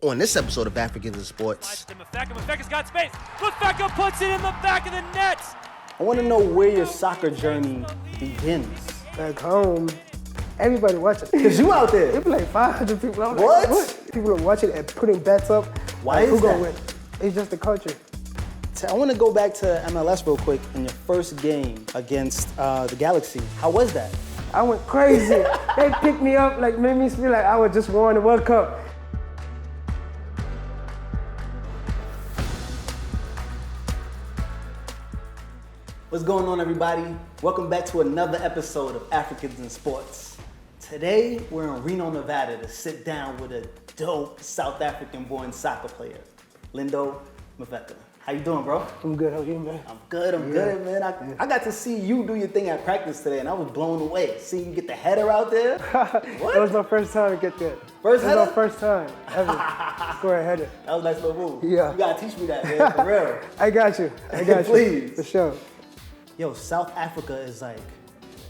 On this episode of Africans in Sports, Mfeka's got space. Mfeka puts it in the back of the net. I want to know where your soccer journey begins. Back home, everybody watching. Because you out there. It be like 500 people. I'm What? Like, what? People are watching and putting bets up. Why like, is who gonna that? win? It's just the culture. I want to go back to MLS real quick in your first game against the Galaxy. How was that? I went crazy. They picked me up, like made me feel like I was just won the World Cup. What's going on, everybody? Welcome back to another episode of Africans in Sports. Today, we're in Reno, Nevada to sit down with a dope South African-born soccer player, Lindo Mfeka. How you doing, bro? I'm good, how are you, man? I'm good, man. I got to see you do your thing at practice today, and I was blown away. Seeing you get the header out there. What? That was my first time to get that. First That header? was my first time ever. Score a header. That was a nice little move. Yeah. You gotta teach me that, man, for real. I got you. Please. For sure. Yo, South Africa is like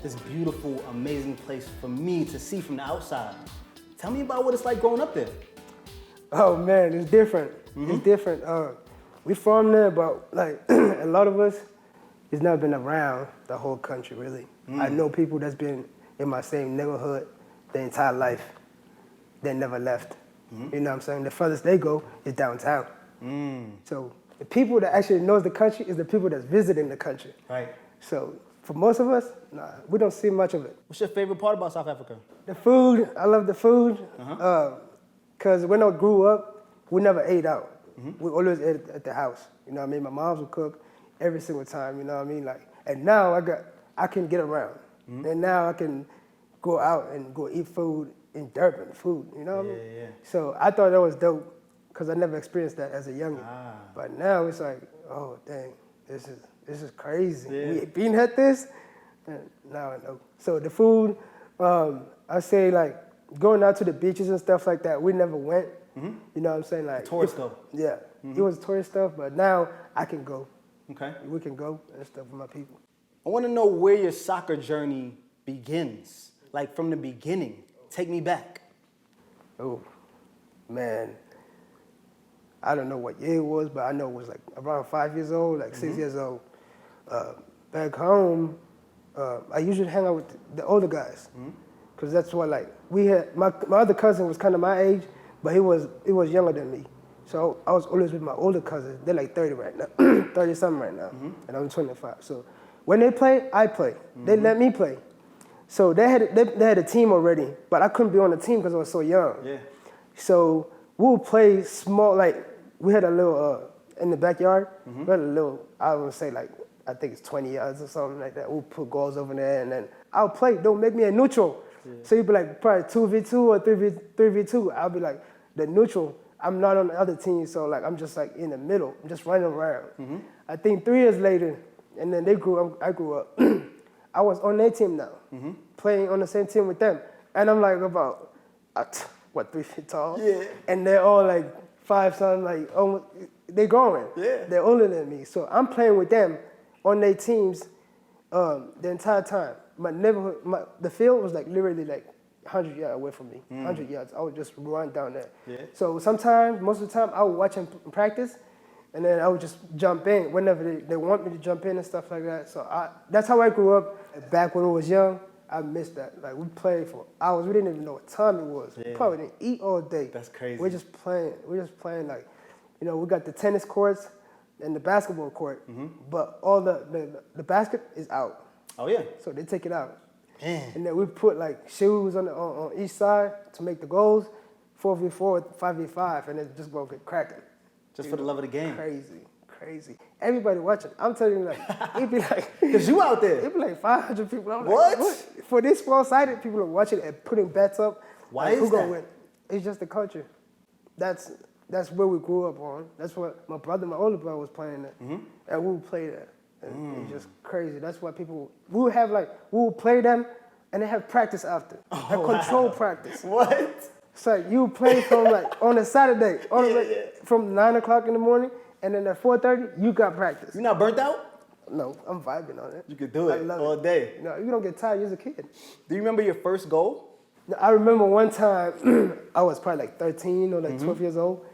this beautiful, amazing place for me to see from the outside. Tell me about what it's like growing up there. Oh man, it's different. It's different. We from there, but like a lot of us, it's never been around the whole country really. I know people that's been in my same neighborhood their entire life. They never left. You know what I'm saying? The furthest they go is downtown. So the people that actually knows the country is the people that's visiting the country. Right. So for most of us, nah, we don't see much of it. What's your favorite part about South Africa? The food, I love the food. Cause when I grew up, we never ate out. We always ate at the house. You know what I mean? My mom would cook every single time, you know what I mean? Like, and now I can get around. And now I can go out and go eat food in Durban, you know what I mean? Yeah. So I thought that was dope, because I never experienced that as a youngin'. But now it's like, oh dang, this is crazy. Yeah. We been at this, and now I know. So the food, I say like going out to the beaches and stuff like that, we never went. You know what I'm saying? Like Tourist go. Yeah, it was tourist stuff, but now I can go. Okay. We can go and stuff with my people. I want to know where your soccer journey begins. Like from the beginning. Take me back. Oh, man. I don't know what year it was, but I know it was like around 5 years old, like 6 years old. Back home, I usually hang out with the older guys, because that's what like we had. My other cousin was kind of my age, but he was younger than me. So I was always with my older cousins. They're like 30 right now, 30 something right now, and I'm 25. So when they play, I play. They let me play. So they had a team already, but I couldn't be on the team because I was so young. Yeah. So we would play small, like we had a little, in the backyard, we had a little, I would say like, I think it's 20 yards or something like that. We'll put goals over there and then I'll play, don't make me a neutral. So you'd be like probably 2v2 or 3v2. I'll be like the neutral. I'm not on the other team, so like I'm just like in the middle. I'm just running around. I think 3 years later, and then I grew up. I was on their team now, playing on the same team with them. And I'm like about, 3 feet tall? Yeah. And they're all like 5 something, like almost, they're growing. Yeah. They're older than me. So I'm playing with them on their teams the entire time. My neighborhood, the field was like literally like 100 yards away from me, 100 yards. I would just run down there. Yeah. So sometimes, most of the time, I would watch them practice, and then I would just jump in whenever they want me to jump in and stuff like that. So that's how I grew up. Back when I was young, I missed that. Like we played for hours. We didn't even know what time it was. Yeah. We probably didn't eat all day. That's crazy. We're just playing like, you know, we got the tennis courts and the basketball court, but all the basket is out. Oh, yeah. So they take it out. Man. And then we put like shoes on each side to make the goals, 4v4, 5v5, and then just go get cracking. Just for the love of the game. Crazy. Everybody watching. I'm telling you, like, it'd be like, Because you out there. it'd be like 500 people. I'm What? Like, what? For this small-sided, people are watching and putting bets up. Why like, is who gonna that? win? It's just the culture. That's where we grew up on. That's what my older brother was playing at. And we would play that. And it's just crazy. That's why we would play them and they have practice after. Control practice. What? It's like you play from like on a Saturday, from 9 o'clock in the morning, and then at 4:30, you got practice. You not burnt out? No, I'm vibing on it. You could do it all day. No, you don't get tired. You're a kid. Do you remember your first goal? I remember one time, I was probably like 13 or like 12 years old,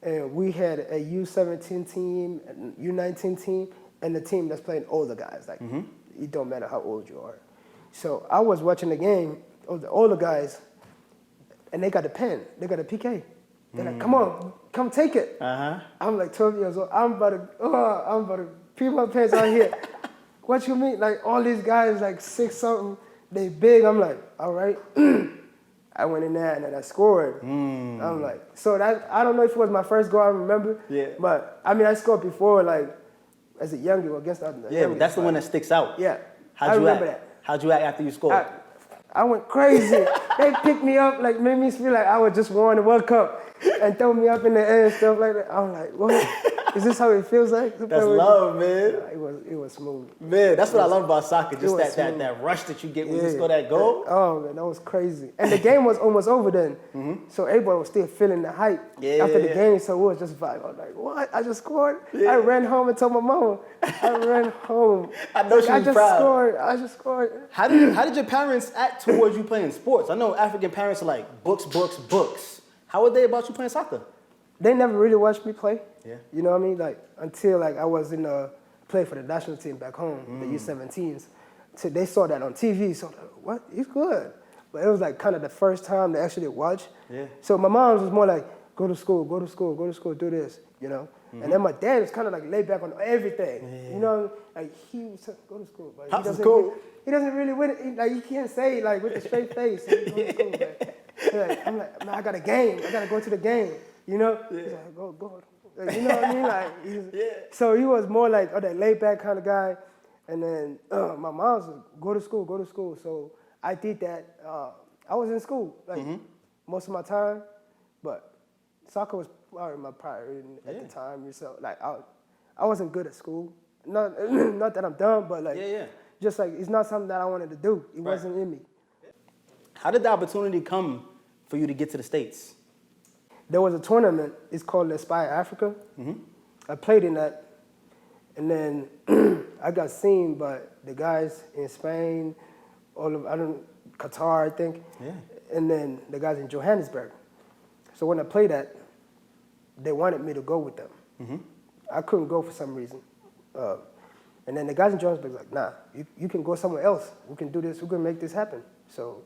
and we had a U17 team, and U19 team, and the team that's playing older guys. Like, it don't matter how old you are. So I was watching the game of the older guys, and they got a pen, they got a PK. They're like, come on, come take it. I'm like 12 years old. I'm about to pee my pants out here. What you mean? Like all these guys, like 6 something, they big. I'm like, all right. I went in there and then I scored. I'm like, so that I don't know if it was my first goal. I remember. Yeah. But I mean, I scored before, like as a youngster against the other. Yeah, but that's the one that sticks out. Yeah. How'd you remember act? that. How'd you act after you scored? I went crazy. They picked me up, like made me feel like I was just won the World Cup and throw me up in the air and stuff like that. I'm like, what? Is this how it feels like? That's love, man. Yeah, it was smooth. Man, that's what I love about soccer, just that rush that you get when you score that goal. Oh, man, that was crazy. And the game was almost over then. So everybody was still feeling the hype after the game, so it was just vibe. I was like, what? I just scored? Yeah. I ran home and told my mama. I ran home. I know she was proud. I just scored. How did your parents act towards you playing sports? I know African parents are like, books, books, books. How were they about you playing soccer? They never really watched me play. Yeah. You know what I mean? Like until like I was in play for the national team back home, the U17s. So they saw that on TV. So like, what? He's good. But it was like kind of the first time they actually watch. Yeah. So my mom was more like, go to school, go to school, go to school, do this. You know. And then my dad was kind of like laid back on everything. Yeah. You know, like he was go to school, but he doesn't really with it. Like he can't say like with a straight face. Go to school, like, I'm like, man, I got a game. I gotta go to the game. You know? Yeah. He's like, go. You know what I mean? Like, So he was more like that laid back kind of guy. And then my mom was like, go to school. So I did that. I was in school like most of my time, but soccer was probably my priority at the time. So like I wasn't good at school. Not that I'm dumb, but like just like it's not something that I wanted to do. It wasn't in me. How did the opportunity come for you to get to the States? There was a tournament, it's called Aspire Africa. I played in that, and then I got seen by the guys in Spain, Qatar, I think, and then the guys in Johannesburg. So when I played that, they wanted me to go with them. I couldn't go for some reason. And then the guys in Johannesburg were like, nah, you can go somewhere else. We can do this, we can make this happen. So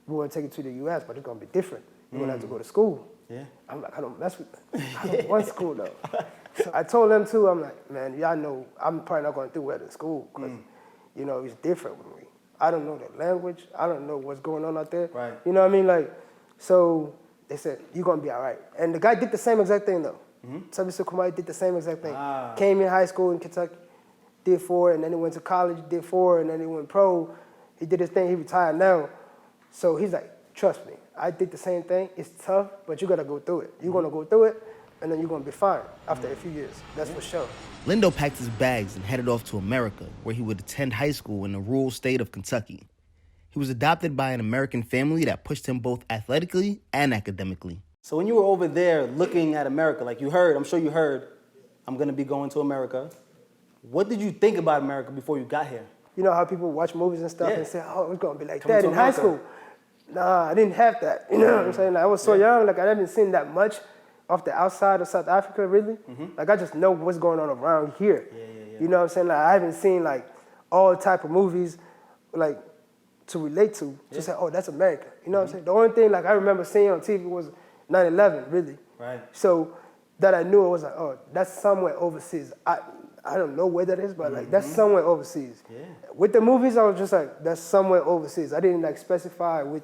we want to take it to the US, but it's going to be different. You're going to have to go to school. Yeah. I'm like, I don't want school though. So I told them too, I'm like, man, y'all know I'm probably not going to do well in school because, you know, it's different with me. I don't know the language. I don't know what's going on out there. Right. You know what I mean? Like, so they said, you're going to be all right. And the guy did the same exact thing though. Tabiso Kumai did the same exact thing. Came in high school in Kentucky, did 4, and then he went to college, did 4, and then he went pro. He did his thing, he retired now. So he's like, trust me, I did the same thing. It's tough, but you gotta go through it. You're gonna go through it, and then you're gonna be fine after a few years. That's for sure. Lindo packed his bags and headed off to America, where he would attend high school in the rural state of Kentucky. He was adopted by an American family that pushed him both athletically and academically. So when you were over there looking at America, like I'm sure you heard, I'm gonna be going to America. What did you think about America before you got here? You know how people watch movies and stuff and say, oh, it's gonna be like that in high school. Nah, I didn't have that. You know what I'm saying? Like, I was so young, like I haven't seen that much off the outside of South Africa, really. Like I just know what's going on around here. You know what I'm saying? Like I haven't seen like all type of movies like to relate to. Just say, oh, that's America. You know what I'm saying? The only thing like I remember seeing on TV was 9/11, really. Right. So that I knew, it was like, oh, that's somewhere overseas. I don't know where that is, but like that's somewhere overseas. With the movies, I was just like, that's somewhere overseas. I didn't like specify with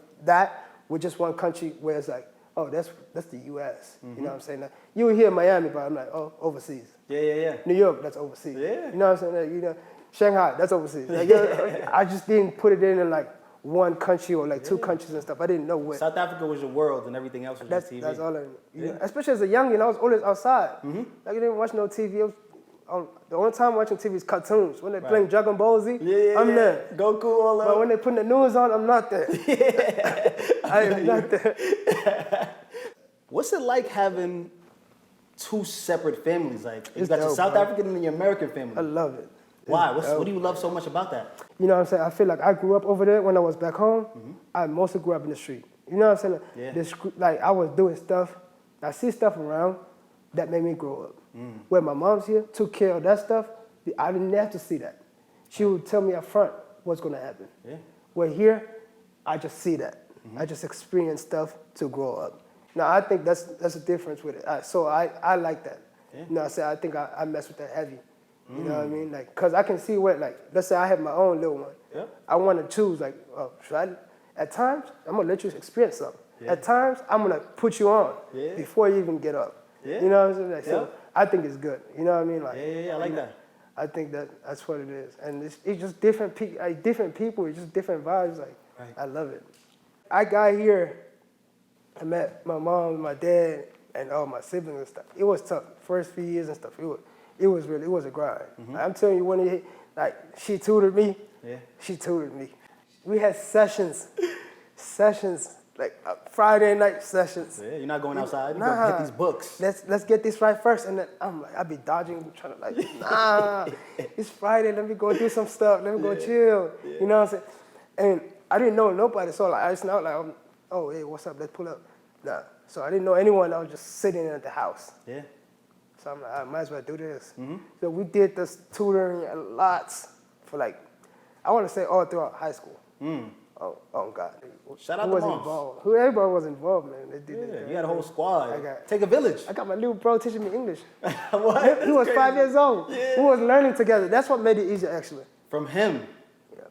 just one country where it's like, oh, that's the U.S. You know what I'm saying? Like, you were here in Miami, but I'm like, oh, overseas. New York, that's overseas. You know what I'm saying? Like, you know, Shanghai, that's overseas. Like, I just didn't put it in like one country or like 2 countries and stuff. I didn't know where. South Africa was your world and everything else was just TV. That's all I knew. You know, especially as a youngin', I was always outside. Like, I didn't watch no TV. The only time watching TV is cartoons. When they're playing Dragon Ball Z, I'm there. Goku all But when they're putting the news on, I'm not there. I am not there. What's it like having 2 separate families? Like, you got your dope, South bro. African and your American family. I love it. Why? What do you love so much about that? You know what I'm saying? I feel like I grew up over there when I was back home. I mostly grew up in the street. You know what I'm saying? Yeah. Like I was doing stuff. I see stuff around that made me grow up. When my mom's here, took care of that stuff, I didn't have to see that. She would tell me up front what's going to happen. Yeah. Where here, I just see that. I just experience stuff to grow up. Now, I think that's the difference with it. So I like that. Yeah. You know what I'm saying? I think I mess with that heavy. You know what I mean? Like, because I can see what, like, let's say I have my own little one. Yeah. I want to choose, like, should I? At times, I'm going to let you experience something. Yeah. At times, I'm going to put you on before you even get up. Yeah. You know what I'm saying? Like, so I think it's good. You know what I mean? Like, Yeah, I like that. I think that's what it is. And it's just different people, it's just different vibes. Like, I love it. I got here, I met my mom, my dad, and all my siblings and stuff. It was tough. First few years and stuff, it was a grind. I'm telling you, when it hit, like, she tutored me. Yeah. She tutored me. We had sessions, like Friday night sessions. Yeah, you're not going outside. You're going to get these books. Let's get this right first. And then I'm like, I be dodging, trying to like, nah, it's Friday. Let me go do some stuff. Let me go chill. You know what I'm saying? And I didn't know nobody. So like, I just not like, oh, hey, what's up? Let's pull up. Nah. So I didn't know anyone. I was just sitting at the house. Yeah. So I'm like, I might as well do this. So we did this tutoring a lot for like, I want to say all throughout high school. Oh God. Shout out Who to was moms. involved? Everybody was involved, man. They did Yeah, you got a whole squad. Take a village. I got my little bro teaching me English. What? He was That's 5 crazy. years old. Yeah. We was learning together. That's what made it easier, actually. From him. Yeah.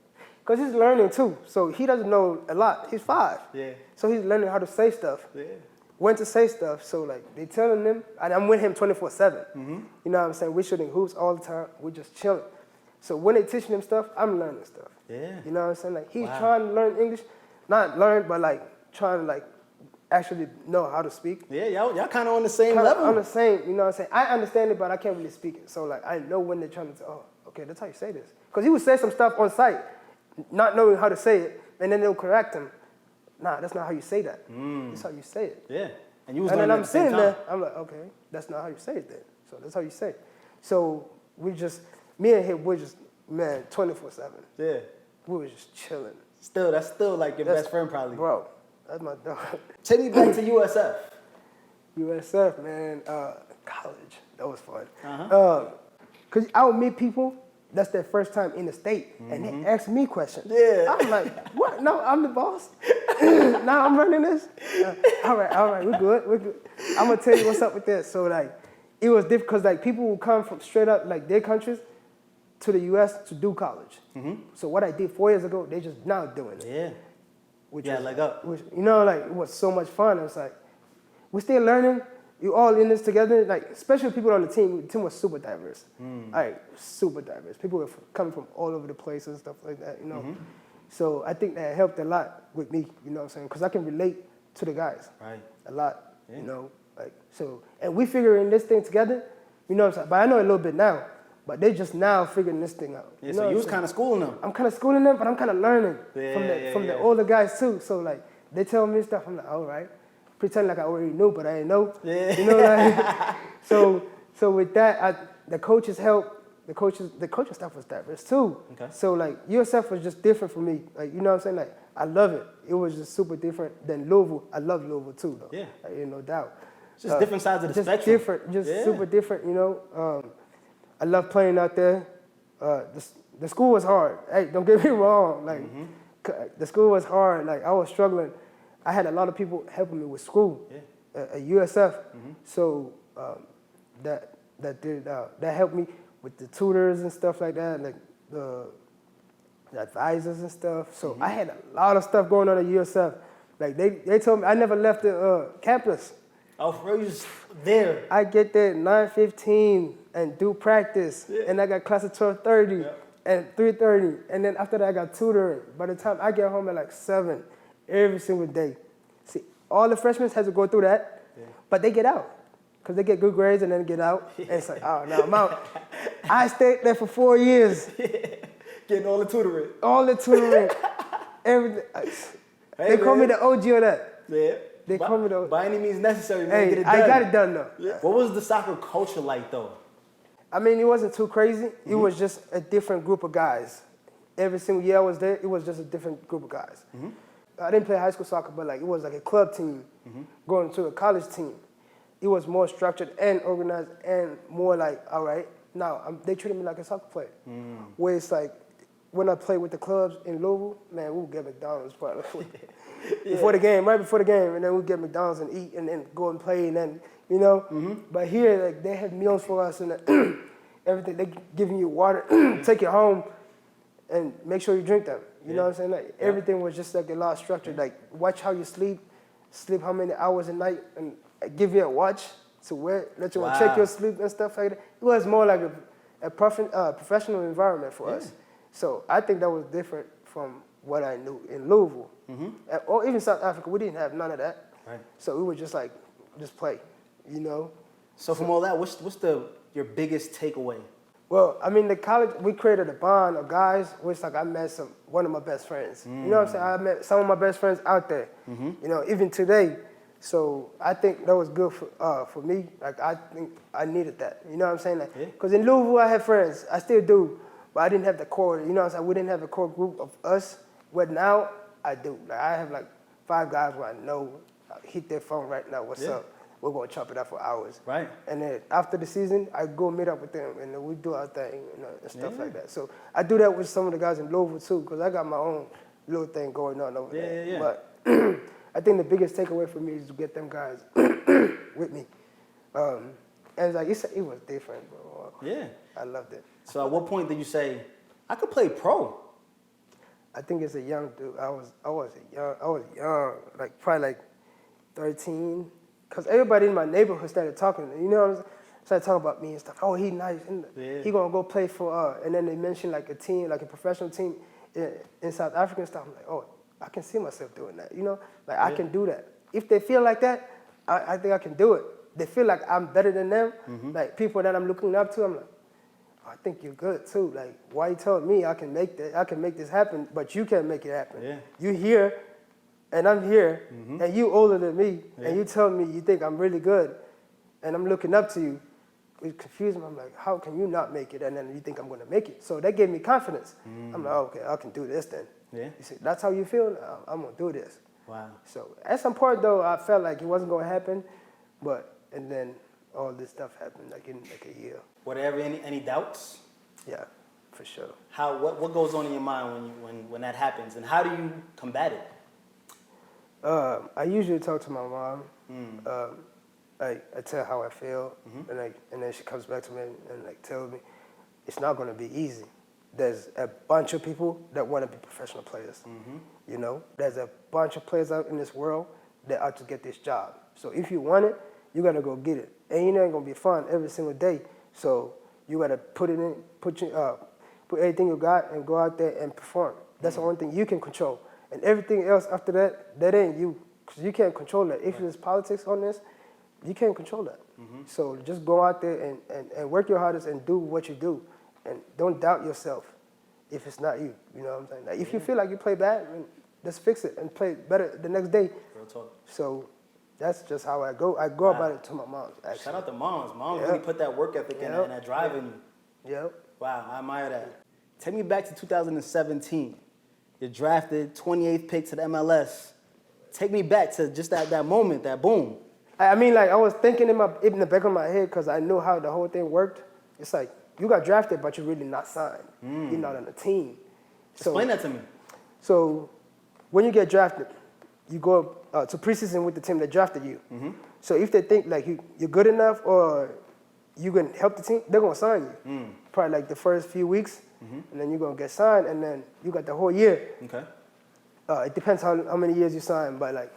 Because he's learning too. So he doesn't know a lot. He's 5. Yeah. So he's learning how to say stuff. Yeah. When to say stuff. So like they telling him, and I'm with him 24/7. You know what I'm saying? We're shooting hoops all the time. We're just chilling. So when they teaching him stuff, I'm learning stuff. Yeah. You know what I'm saying? Like he's trying to learn English, not learn, but like trying to like actually know how to speak. Yeah, y'all kind of on the same Kinda level. on the same, you know what I'm saying? I understand it, but I can't really speak it. So like I know when they're trying to say, oh, okay, that's how you say this. Because he would say some stuff on site, not knowing how to say it, and then they'll correct him. Nah, that's not how you say that. That's how you say it. Yeah. And you was And then learning I'm at the same sitting time. there, I'm like, okay, that's not how you say it then. So that's how you say it. So me and him, we're just, man, 24/7. Yeah. We were just chilling. That's still like your best friend probably. Bro, that's my dog. Take me back to USF. USF, man, college, that was fun. Uh-huh. Cause I would meet people, that's their first time in the state, and they ask me questions. Yeah. I'm like, what? No, I'm the boss. Now I'm running this. All right, we're good. I'm gonna tell you what's up with this. So like, it was different because like people would come from straight up like their countries to the U.S. to do college. So what I did 4 years ago, they just now doing it. Yeah. Which Yeah, was, leg up. Which, you know, like it was so much fun. I was like, we're still learning. You all in this together. Like, especially people on the team. The team was super diverse. Like, super diverse. People were coming from all over the place and stuff like that, you know. So I think that helped a lot with me, you know what I'm saying? Because I can relate to the guys. Right. A lot, you know. Like, so, and we figuring this thing together, you know what I'm saying? But I know a little bit now. But they just now figuring this thing out. Yeah, You so know you what was I'm kind of schooling them. I'm kind of schooling them, but I'm kind of learning Yeah, from the older guys too. So like they tell me stuff, I'm like, all right, pretend like I already knew, but I didn't know. Yeah. You know, like so with that, the coaches help. The coaching stuff was diverse too. Okay. So like USF was just different for me. Like you know what I'm saying? Like I love it. It was just super different than Louisville. I love Louisville too though. Yeah. Like, no doubt. Just different sides of the just spectrum. Different, just super different. You know. I love playing out there. The school was hard. Hey, don't get me wrong. Like, the school was hard. Like, I was struggling. I had a lot of people helping me with school at USF. So that helped me with the tutors and stuff like that, like the advisors and stuff. So I had a lot of stuff going on at USF. Like they told me I never left the campus. Oh, for real, you just there. I get there at 9:15 and do practice, and I got class at 12:30 and 3:30, and then after that I got tutoring. By the time I get home at like 7, every single day. See, all the freshmen has to go through that, but they get out because they get good grades and then get out. And it's like, oh no, I'm out. I stayed there for 4 years, Getting all the tutoring. all the tutoring, everything. They call me the OG of that. Yeah. They call me the. By any means necessary, man. Get Hey, it done. I got it done though. Yeah. What was the soccer culture like though? I mean, it wasn't too crazy. It was just a different group of guys. Every single year I was there, it was just a different group of guys. I didn't play high school soccer, but like it was like a club team going to a college team. It was more structured and organized and more like, all right, now they treated me like a soccer player. Where it's like, when I played with the clubs in Louisville, man, we would get McDonald's probably before the game, right before the game, and then we'd get McDonald's and eat and then go and play and then, you know. But here, like, they had meals for us and everything. They giving you water, take it home, and make sure you drink them. You know what I'm saying? Like everything was just like a lot structured. Like watch how you sleep how many hours a night, and give you a watch to wear, let you check your sleep and stuff like that. It was more like a professional environment for us. So I think that was different from what I knew in Louisville. Or even South Africa, we didn't have none of that. Right. So we would just like, just play, you know? So from all that, what's your biggest takeaway? Well, I mean, the college, we created a bond of guys, which like I met one of my best friends. You know what I'm saying? I met some of my best friends out there, you know, even today. So I think that was good for me. Like I think I needed that. You know what I'm saying? Like, because in Louisville, I had friends. I still do. But I didn't have the core, you know what I'm saying? We didn't have a core group of us. But now I do. Like I have like 5 guys where I know, hit their phone right now, what's up? We're going to chop it up for hours. Right. And then after the season, I go meet up with them and then we do our thing, you know, and stuff like that. So I do that with some of the guys in Louisville too, because I got my own little thing going on over there. But I think the biggest takeaway for me is to get them guys with me. And it's like, it was different, bro. Yeah. I loved it. So at what point did you say, I could play pro? I think as a young dude, I was young, like probably like 13. Because everybody in my neighborhood started talking, you know what I'm saying? Started talking about me and stuff. Oh, he nice. He gonna go play for, and then they mentioned like a team, like a professional team in South Africa and stuff. I'm like, oh, I can see myself doing that, you know? Like I can do that. If they feel like that, I think I can do it. They feel like I'm better than them, like people that I'm looking up to, I'm like, oh, I think you're good too. Like, why you telling me I can make this happen, but you can't make it happen? Yeah. You here, and I'm here, and you older than me, and you tell me you think I'm really good, and I'm looking up to you. It confused me. I'm like, how can you not make it, and then you think I'm going to make it? So that gave me confidence. I'm like, okay, I can do this then. Yeah. You see, that's how you feel? I'm going to do this. Wow. So at some point, though, I felt like it wasn't going to happen, and then all this stuff happened, like in like a year. Were there ever any doubts? Yeah, for sure. What goes on in your mind when that happens, and how do you combat it? I usually talk to my mom. I tell her how I feel, and then she comes back to me and like tells me it's not going to be easy. There's a bunch of people that want to be professional players. You know, there's a bunch of players out in this world that ought to get this job. So if you want it, you got to go get it. And you know it's going to be fun every single day. So you got to put it in, put everything you got and go out there and perform. That's the only thing you can control. And everything else after that, that ain't you. Because you can't control that. If there's politics on this, you can't control that. So just go out there and work your hardest and do what you do. And don't doubt yourself if it's not you. You know what I'm saying? Like, if you feel like you play bad, just fix it and play better the next day. Real talk. So that's just how I go. I go about it to my mom, actually. Shout out to moms. Moms really put that work ethic in and that drive in you. Yep. Wow, I admire that. Take me back to 2017. You're drafted, 28th pick to the MLS. Take me back to just that moment, that boom. I mean, like, I was thinking in the back of my head, because I knew how the whole thing worked. It's like, you got drafted, but you're really not signed. You're not on the team. So, explain that to me. So when you get drafted, you go to preseason with the team that drafted you. So if they think like you're good enough or you can help the team, they're going to sign you. Probably like the first few weeks, and then you're going to get signed, and then you got the whole year. Okay. It depends how many years you sign, but like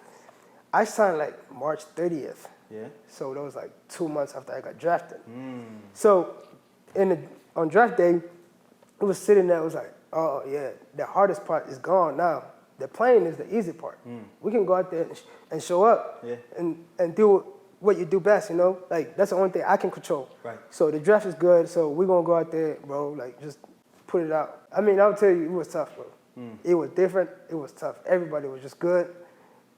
I signed like March 30th. Yeah. So that was like 2 months after I got drafted. So on draft day, it was sitting there, it was like, oh yeah, the hardest part is gone now. The playing is the easy part. We can go out there and show up and do what you do best, you know? Like, that's the only thing I can control. Right. So the draft is good, so we're going to go out there, bro, like, just put it out. I mean, I'll tell you, it was tough, bro. It was different. It was tough. Everybody was just good.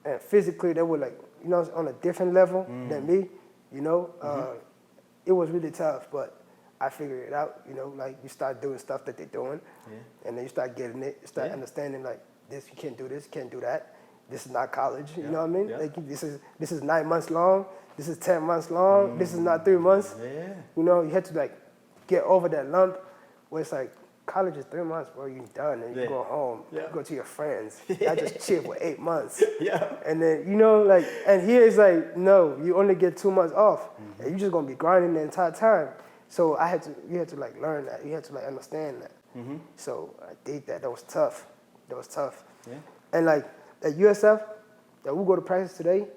And physically, they were, like, you know, on a different level than me, you know? It was really tough, but I figured it out, you know, like you start doing stuff that they're doing, and then you start getting it, you start understanding like this, you can't do this, you can't do that. This is not college, you know what I mean? Like this is 9 months long, this is 10 months long, this is not 3 months. You know, you had to like get over that lump where it's like, college is 3 months, bro, you're done, and you go home, you go to your friends. I just chill for 8 months. And then, you know, like, and here it's like, no, you only get 2 months off, and you're just gonna be grinding the entire time. So you had to like learn that, you had to like understand that. So I did that, that was tough. And like, at USF, that we go to practice today,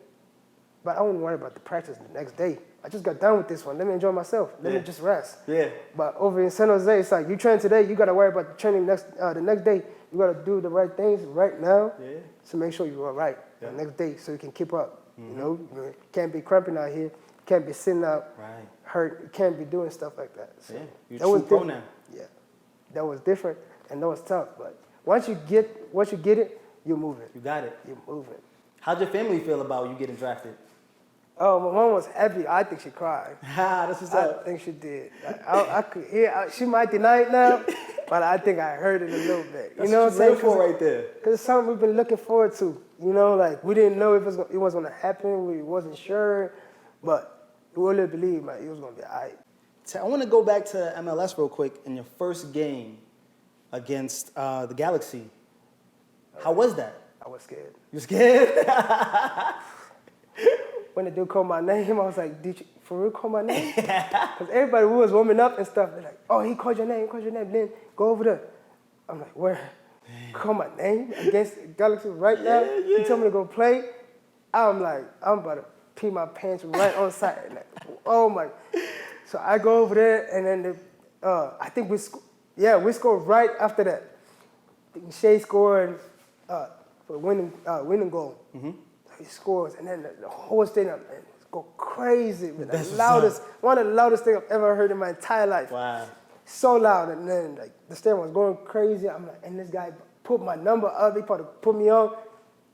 but I wouldn't worry about the practice the next day. I just got done with this one. Let me enjoy myself. Let me just rest. But over in San Jose, it's like you train today, you gotta worry about the training the next day. You gotta do the right things right now to make sure you're all right the next day so you can keep up. You know, you can't be cramping out here. Can't be sitting out hurt. You can't be doing stuff like that. So you're that was true pro now. That was different and that was tough. But once you get it, you're moving. You got it. You're moving. How'd your family feel about you getting drafted? Oh, my mom was happy. I think she cried. That's what's up. I think she did. I could hear. She might deny it now, but I think I heard it a little bit. That's you know what I'm saying? For right there. Because it's something we've been looking forward to. You know, like we didn't know if it was going to happen. We wasn't sure, but we really believed it was going to be all right. So I want to go back to MLS real quick. In your first game against the Galaxy, how was that? I was scared. You scared? When the dude called my name, I was like, did you for real call my name? Because everybody was warming up and stuff. They're like, oh, he called your name, Then go over there. I'm like, where? Call my name against Galaxy right now? He told me to go play. I'm like, I'm about to pee my pants right on site. Like, oh my. So I go over there and then I think we scored right after that. I think Shea scored for the winning goal. He scores, and then the whole stadium go crazy. Man. One of the loudest things I've ever heard in my entire life. Wow. So loud, and then like the stadium was going crazy. I'm like, and this guy put my number up. He put me on.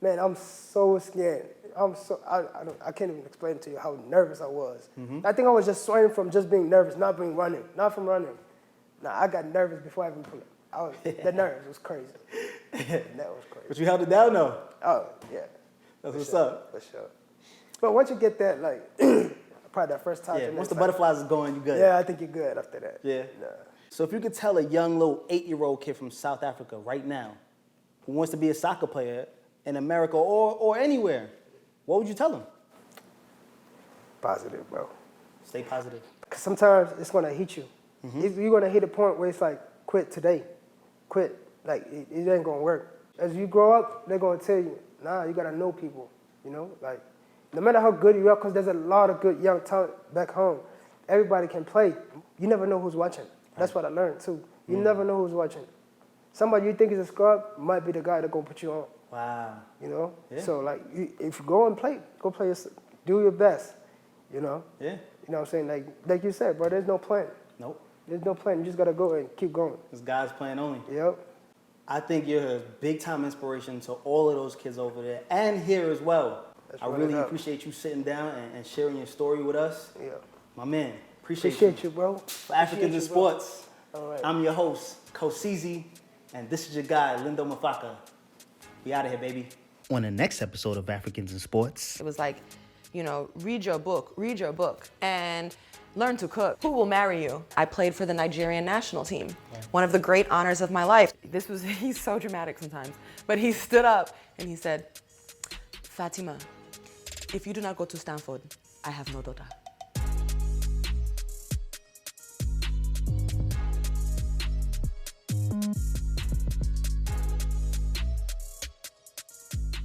Man, I'm so scared. I can't even explain to you how nervous I was. I think I was just sweating from just being nervous, not from running. Nah, I got nervous before I even pulled it. The nerves was crazy. That was crazy. But you held it down though. Oh yeah. That's what's up. For sure. But once you get that, like, probably that first time. Yeah, once the butterflies is going, you good. Yeah, I think you're good after that. Yeah. So if you could tell a young little 8-year-old kid from South Africa right now who wants to be a soccer player in America or anywhere, what would you tell him? Positive, bro. Stay positive. Because sometimes it's going to hit you. You're going to hit a point where it's like, quit today. Quit. Like, it ain't going to work. As you grow up, they're going to tell you, nah, you got to know people, you know? Like, no matter how good you are, because there's a lot of good young talent back home. Everybody can play. You never know who's watching. That's what I learned, too. You never know who's watching. Somebody you think is a scrub might be the guy that's going to put you on. Wow. You know? Yeah. So, like, if you go and play, do your best, you know? Yeah. You know what I'm saying? Like you said, bro, there's no plan. Nope. There's no plan. You just got to go and keep going. It's God's plan only. Yep. I think you're a big-time inspiration to all of those kids over there and here as well. I really appreciate you sitting down and sharing your story with us. Yeah. My man, Appreciate you, bro. For Africans in Sports, all right. I'm your host, COSeezy, and this is your guy, Lindo Mfeka. We out of here, baby. On the next episode of Africans in Sports. It was like, read your book, and learn to cook. Who will marry you? I played for the Nigerian national team. One of the great honors of my life. He's so dramatic sometimes, but he stood up and he said, Fatima, if you do not go to Stanford, I have no daughter.